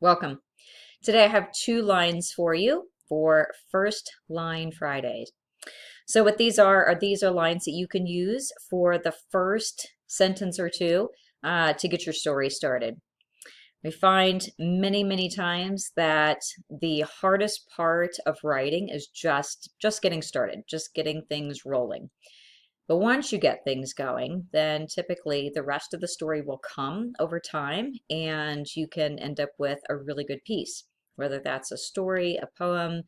Welcome. Today I have two lines for you for First Line Fridays. So what these are lines that you can use for the first sentence or two to get your story started. We find many times that the hardest part of writing is just getting started, just getting things rolling. But once you get things going, then typically the rest of the story will come over time and you can end up with a really good piece, whether that's a story, a poem,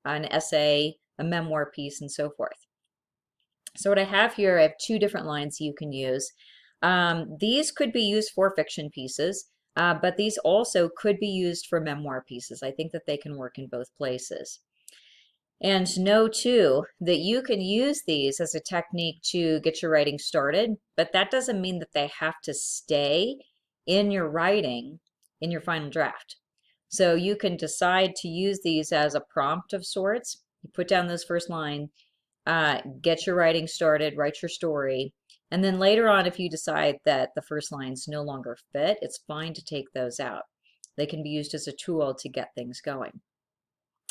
an essay, a memoir piece, and so forth. So what I have here, I have two different lines you can use. These could be used for fiction pieces, but these also could be used for memoir pieces. I think that they can work in both places. And know too that you can use these as a technique to get your writing started, but that doesn't mean that they have to stay in your writing in your final draft. So you can decide to use these as a prompt of sorts. You put down this first line, get your writing started, write your story, and then later on, if you decide that the first lines no longer fit, it's fine to take those out. They can be used as a tool to get things going.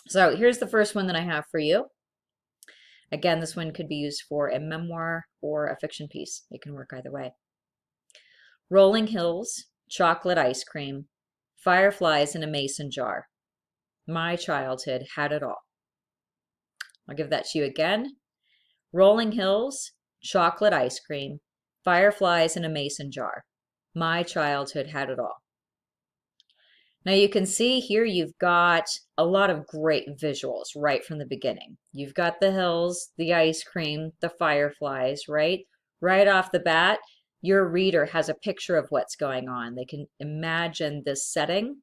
So here's the first one that I have for you. Again, this one could be used for a memoir or a fiction piece. It can work either way. Rolling hills, chocolate ice cream, fireflies in a mason jar. My childhood had it all. I'll give that to you again. Rolling hills, chocolate ice cream, fireflies in a mason jar. My childhood had it all. Now you can see here you've got a lot of great visuals right from the beginning. You've got the hills, the ice cream, the fireflies, right? Right off the bat, your reader has a picture of what's going on. They can imagine this setting.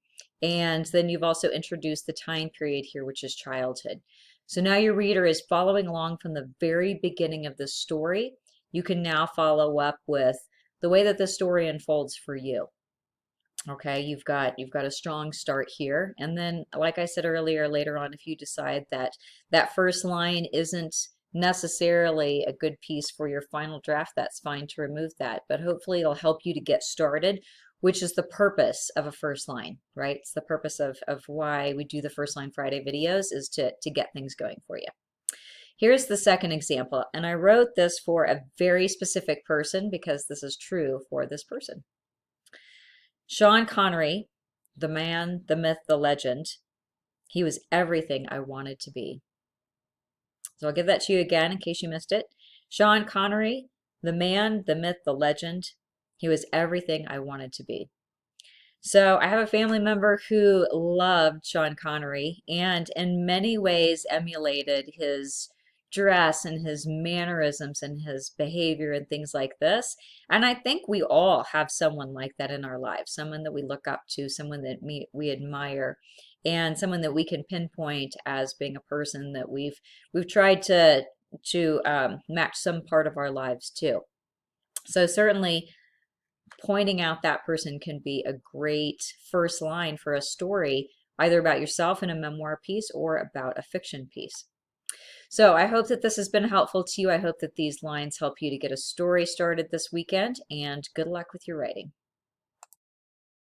And then you've also introduced the time period here, which is childhood. So now your reader is following along from the very beginning of the story. You can now follow up with the way that the story unfolds for you. Okay, you've got a strong start here. And then, like I said earlier, later on, if you decide that that first line isn't necessarily a good piece for your final draft, that's fine to remove that. But hopefully it'll help you to get started, which is the purpose of a first line, right? It's the purpose of why we do the First Line Friday videos, is to get things going for you. Here's the second example, and I wrote this for a very specific person because this is true for this person. Sean Connery, the man, the myth, the legend, he was everything I wanted to be. So I'll give that to you again in case you missed it. Sean Connery, the man, the myth, the legend, he was everything I wanted to be. So I have a family member who loved Sean Connery and in many ways emulated his dress and his mannerisms and his behavior and things like this. And I think we all have someone like that in our lives, someone that we look up to, someone that we admire, and someone that we can pinpoint as being a person that we've tried to match some part of our lives to. So certainly pointing out that person can be a great first line for a story, either about yourself in a memoir piece or about a fiction piece. So I hope that this has been helpful to you. I hope that these lines help you to get a story started this weekend, and good luck with your writing.